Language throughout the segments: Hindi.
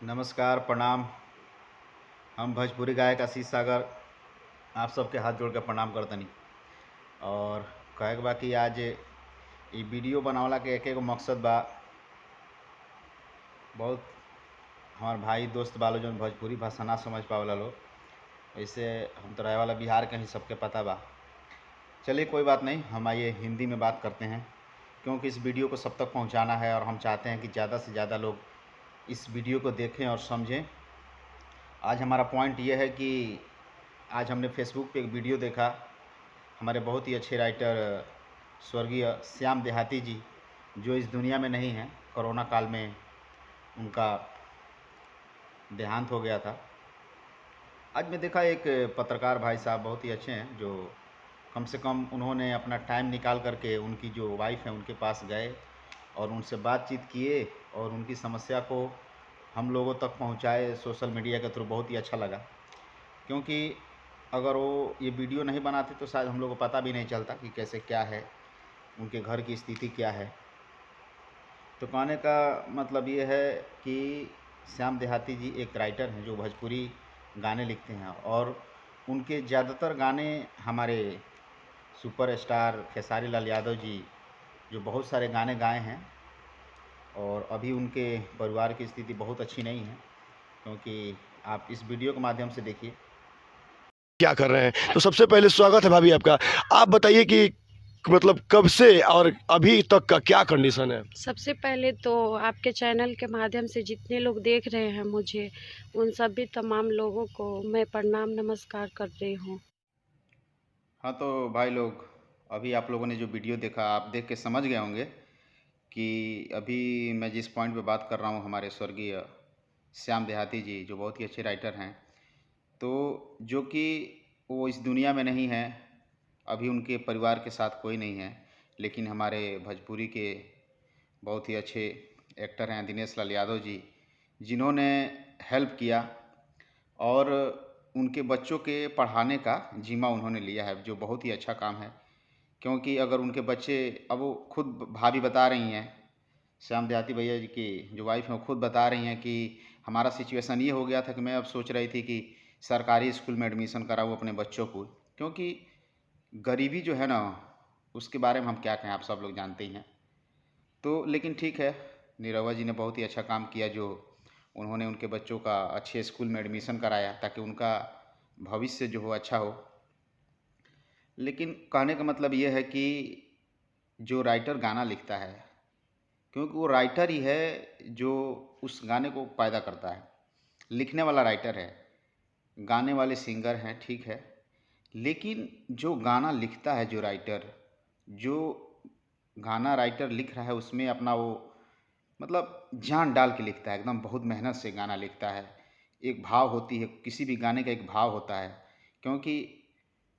नमस्कार, प्रणाम। हम भोजपुरी गायक आशीष सागर आप सबके हाथ जोड़ के प्रणाम करतनी। और कहे के बा कि आज ई वीडियो बनावला के एक मकसद बा। बहुत हमार भाई दोस्त बालो जौन भोजपुरी भाषा ना समझ पावला लो, वैसे हम तो रहे वाला बिहार के ही, सबके पता बा। चलिए कोई बात नहीं, हम आइए हिंदी में बात करते हैं, क्योंकि इस वीडियो को सब तक पहुंचाना है और हम चाहते हैं कि ज़्यादा से ज़्यादा लोग इस वीडियो को देखें और समझें। आज हमारा पॉइंट ये है कि आज हमने फेसबुक पे एक वीडियो देखा। हमारे बहुत ही अच्छे राइटर स्वर्गीय श्याम देहाती जी, जो इस दुनिया में नहीं हैं, कोरोना काल में उनका देहांत हो गया था। आज मैं देखा एक पत्रकार भाई साहब बहुत ही अच्छे हैं, जो कम से कम उन्होंने अपना टाइम निकाल करके उनकी जो वाइफ है उनके पास गए और उनसे बातचीत किए और उनकी समस्या को हम लोगों तक पहुंचाए सोशल मीडिया के थ्रू। बहुत ही अच्छा लगा, क्योंकि अगर वो ये वीडियो नहीं बनाते तो शायद हम लोग को पता भी नहीं चलता कि कैसे क्या है, उनके घर की स्थिति क्या है। तो कहने का मतलब ये है कि श्याम देहाती जी एक राइटर हैं जो भोजपुरी गाने लिखते हैं, और उनके ज़्यादातर गाने हमारे सुपरस्टार खेसारी लाल यादव जी, जो बहुत सारे गाने गाए हैं। और अभी उनके परिवार की स्थिति बहुत अच्छी नहीं है, क्योंकि आप इस वीडियो के माध्यम से देखिए। क्या कर रहे हैं। तो सबसे पहले स्वागत है भाभी आपका। आप बताइए कि मतलब कब से और अभी तक का क्या कंडीशन है। सबसे पहले तो आपके चैनल के माध्यम से जितने लोग देख रहे हैं मुझे, उन सभी तमाम लोगों को मैं प्रणाम नमस्कार कर रही हूँ। हाँ तो भाई लोग, अभी आप लोगों ने जो वीडियो देखा, आप देख के समझ गए होंगे कि अभी मैं जिस पॉइंट पे बात कर रहा हूँ, हमारे स्वर्गीय श्याम देहाती जी, जो बहुत ही अच्छे राइटर हैं, तो जो कि वो इस दुनिया में नहीं हैं। अभी उनके परिवार के साथ कोई नहीं है, लेकिन हमारे भोजपुरी के बहुत ही अच्छे एक्टर हैं दिनेश लाल यादव जी, जिन्होंने हेल्प किया और उनके बच्चों के पढ़ाने का जिम्मा उन्होंने लिया है, जो बहुत ही अच्छा काम है। क्योंकि अगर उनके बच्चे, अब वो खुद भाभी बता रही हैं, श्याम देहाती भैया जी की जो वाइफ हैं, वो खुद बता रही हैं कि हमारा सिचुएशन ये हो गया था कि मैं अब सोच रही थी कि सरकारी स्कूल में एडमिशन कराऊँ अपने बच्चों को, क्योंकि गरीबी जो है ना, उसके बारे में हम क्या कहें, आप सब लोग जानते ही हैं। तो लेकिन ठीक है, नीरवा जी ने बहुत ही अच्छा काम किया, जो उन्होंने उनके बच्चों का अच्छे स्कूल में एडमिशन कराया ताकि उनका भविष्य जो हो अच्छा हो। लेकिन कहने का मतलब ये है कि जो राइटर गाना लिखता है, क्योंकि वो राइटर ही है जो उस गाने को पैदा करता है। लिखने वाला राइटर है, गाने वाले सिंगर हैं, ठीक है। लेकिन जो गाना लिखता है, जो राइटर, जो गाना राइटर लिख रहा है, उसमें अपना वो मतलब जान डाल के लिखता है, एकदम बहुत मेहनत से गाना लिखता है। एक भाव होती है, किसी भी गाने का एक भाव होता है, क्योंकि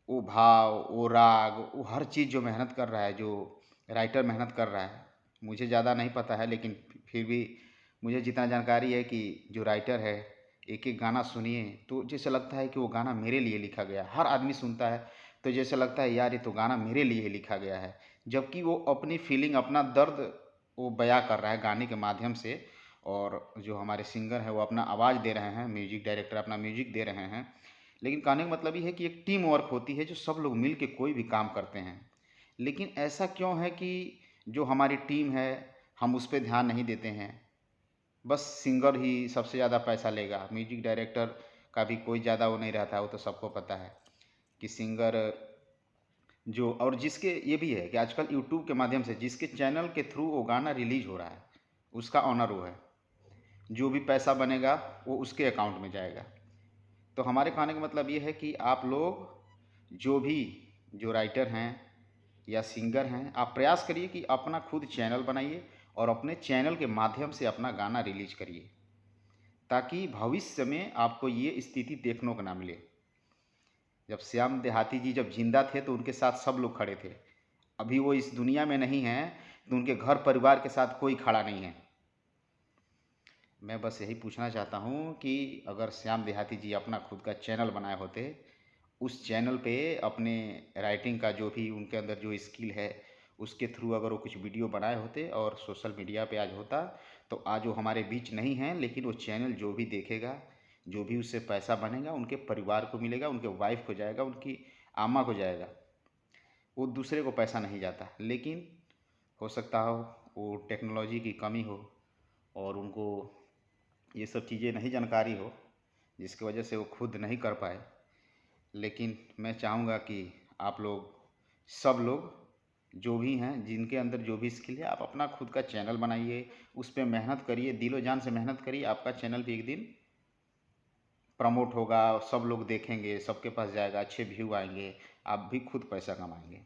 वो भाव, वो राग, वो हर चीज़ जो मेहनत कर रहा है, जो राइटर मेहनत कर रहा है, मुझे ज़्यादा नहीं पता है, लेकिन फिर भी मुझे जितना जानकारी है कि जो राइटर है, एक एक गाना सुनिए तो जैसे लगता है कि वो गाना मेरे लिए लिखा गया है। हर आदमी सुनता है तो जैसे लगता है यार ये तो गाना मेरे लिए लिखा गया है, जबकि वो अपनी फीलिंग, अपना दर्द वो बयां कर रहा है गाने के माध्यम से। और जो हमारे सिंगर हैं वो अपना आवाज़ दे रहे हैं, म्यूजिक डायरेक्टर अपना म्यूजिक दे रहे हैं। लेकिन कहने का मतलब ये है कि एक टीम वर्क होती है, जो सब लोग मिल के कोई भी काम करते हैं। लेकिन ऐसा क्यों है कि जो हमारी टीम है, हम उस पर ध्यान नहीं देते हैं। बस सिंगर ही सबसे ज़्यादा पैसा लेगा, म्यूजिक डायरेक्टर का भी कोई ज़्यादा वो नहीं रहता है। वो तो सबको पता है कि सिंगर जो, और जिसके ये भी है कि आजकल यूट्यूब के माध्यम से जिसके चैनल के थ्रू वो गाना रिलीज हो रहा है, उसका ऑनर वो है। जो भी पैसा बनेगा वो उसके अकाउंट में जाएगा। तो हमारे कहने का मतलब ये है कि आप लोग जो भी, जो राइटर हैं या सिंगर हैं, आप प्रयास करिए कि अपना खुद चैनल बनाइए और अपने चैनल के माध्यम से अपना गाना रिलीज करिए, ताकि भविष्य में आपको ये स्थिति देखने को ना मिले। जब श्याम देहाती जी जब जिंदा थे तो उनके साथ सब लोग खड़े थे। अभी वो इस दुनिया में नहीं हैं तो उनके घर परिवार के साथ कोई खड़ा नहीं है। मैं बस यही पूछना चाहता हूँ कि अगर श्याम देहाती जी अपना खुद का चैनल बनाए होते, उस चैनल पे अपने राइटिंग का जो भी उनके अंदर जो स्किल है, उसके थ्रू अगर वो कुछ वीडियो बनाए होते और सोशल मीडिया पे आज होता, तो आज वो हमारे बीच नहीं हैं, लेकिन वो चैनल जो भी देखेगा, जो भी उससे पैसा बनेगा, उनके परिवार को मिलेगा, उनके वाइफ को जाएगा, उनकी आमा को जाएगा, वो दूसरे को पैसा नहीं जाता। लेकिन हो सकता हो वो टेक्नोलॉजी की कमी हो और उनको ये सब चीज़ें नहीं जानकारी हो, जिसकी वजह से वो खुद नहीं कर पाए। लेकिन मैं चाहूँगा कि आप लोग, सब लोग जो भी हैं, जिनके अंदर जो भी स्किल है, आप अपना खुद का चैनल बनाइए, उस पर मेहनत करिए, दिलो जान से मेहनत करिए। आपका चैनल भी एक दिन प्रमोट होगा, सब लोग देखेंगे, सबके पास जाएगा, अच्छे व्यू आएंगे, आप भी खुद पैसा कमाएंगे।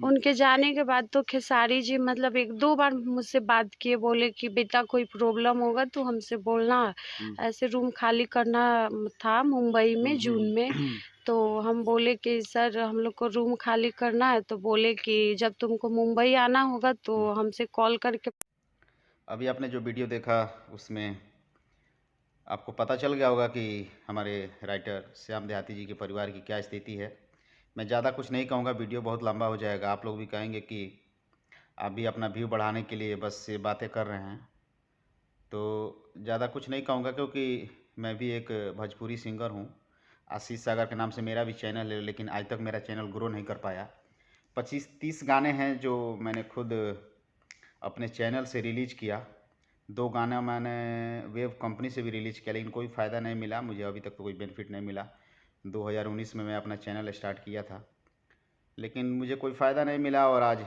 उनके जाने के बाद तो खेसारी जी मतलब 1-2 बार मुझसे बात किए, बोले कि बेटा कोई प्रॉब्लम होगा तो हमसे बोलना। ऐसे रूम खाली करना था मुंबई में जून में, तो हम बोले कि सर हम लोग को रूम खाली करना है, तो बोले कि जब तुमको मुंबई आना होगा तो हमसे कॉल करके। अभी आपने जो वीडियो देखा उसमें आपको पता चल गया होगा कि हमारे राइटर श्याम देहाती जी के परिवार की क्या स्थिति है। मैं ज़्यादा कुछ नहीं कहूँगा, वीडियो बहुत लंबा हो जाएगा, आप लोग भी कहेंगे कि आप भी अपना व्यू बढ़ाने के लिए बस ये बातें कर रहे हैं। तो ज़्यादा कुछ नहीं कहूँगा, क्योंकि मैं भी एक भोजपुरी सिंगर हूँ। आशीष सागर के नाम से मेरा भी चैनल है, लेकिन आज तक मेरा चैनल ग्रो नहीं कर पाया। 25-30 गाने हैं जो मैंने खुद अपने चैनल से रिलीज़ किया। 2 गाना मैंने वेव कंपनी से भी रिलीज़ किया, लेकिन कोई फ़ायदा नहीं मिला मुझे, अभी तक तो कोई बेनिफिट नहीं मिला। 2019 में मैं अपना चैनल स्टार्ट किया था, लेकिन मुझे कोई फ़ायदा नहीं मिला, और आज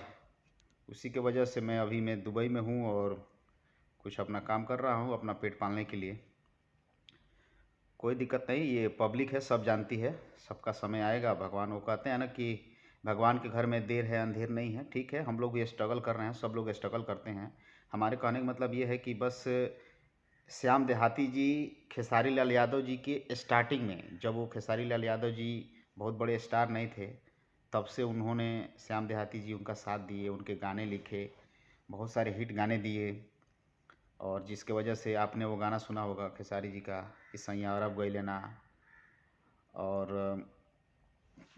उसी के वजह से मैं दुबई में हूँ और कुछ अपना काम कर रहा हूँ अपना पेट पालने के लिए। कोई दिक्कत नहीं, ये पब्लिक है, सब जानती है, सबका समय आएगा। भगवान, वो कहते हैं ना कि भगवान के घर में देर है अंधेर नहीं है। ठीक है, हम लोग भी स्ट्रगल कर रहे हैं, सब लोग स्ट्रगल करते हैं। हमारे कहने का मतलब ये है कि बस श्याम देहाती जी खेसारी लाल यादव जी के स्टार्टिंग में, जब वो खेसारी लाल यादव जी बहुत बड़े स्टार नहीं थे, तब से उन्होंने, श्याम देहाती जी उनका साथ दिए, उनके गाने लिखे, बहुत सारे हिट गाने दिए, और जिसके वजह से आपने वो गाना सुना होगा खेसारी जी का कि सैया अरब गइले ना, और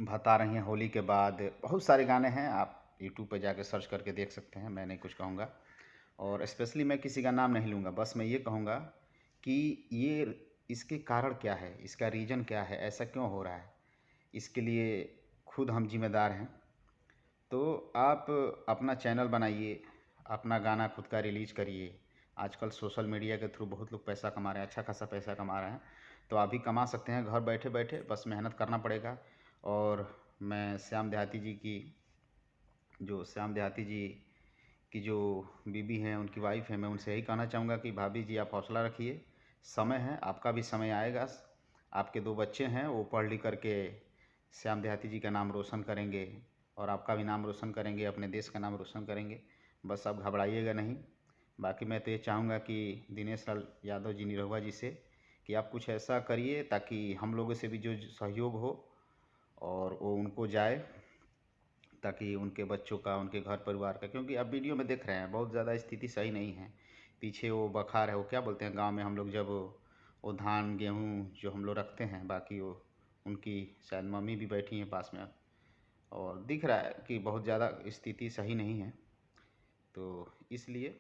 बता रही हैं होली के बाद, बहुत सारे गाने हैं, आप यूट्यूब पर जाके सर्च करके देख सकते हैं। मैं नहीं कुछ कहूँगा, और स्पेशली मैं किसी का नाम नहीं लूँगा, बस मैं ये कहूँगा कि ये, इसके कारण क्या है, इसका रीज़न क्या है, ऐसा क्यों हो रहा है, इसके लिए खुद हम जिम्मेदार हैं। तो आप अपना चैनल बनाइए, अपना गाना खुद का रिलीज़ करिए। आजकल सोशल मीडिया के थ्रू बहुत लोग पैसा कमा रहे हैं, अच्छा खासा पैसा कमा रहे हैं, तो आप भी कमा सकते हैं घर बैठे बैठे, बस मेहनत करना पड़ेगा। और मैं श्याम देहाती जी की, जो श्याम देहाती जी की जो बीबी हैं, उनकी वाइफ है, मैं उनसे यही कहना चाहूँगा कि भाभी जी आप हौसला रखिए, समय है, आपका भी समय आएगा। आपके 2 बच्चे हैं, वो पढ़ लिख करके श्याम देहाती जी का नाम रोशन करेंगे, और आपका भी नाम रोशन करेंगे, अपने देश का नाम रोशन करेंगे। बस आप घबराइएगा नहीं। बाकी मैं तो ये चाहूँगा कि दिनेश लाल यादव जी, निरहुआ जी से, कि आप कुछ ऐसा करिए ताकि हम लोगों से भी जो सहयोग हो और वो उनको जाए, ताकि उनके बच्चों का, उनके घर परिवार का, क्योंकि आप वीडियो में देख रहे हैं बहुत ज़्यादा स्थिति सही नहीं है। पीछे वो बखार है, वो क्या बोलते हैं गांव में हम लोग, जब वो धान गेहूँ जो हम लोग रखते हैं, बाकी वो उनकी शायद मम्मी भी बैठी हैं पास में, और दिख रहा है कि बहुत ज़्यादा स्थिति सही नहीं है। तो इसलिए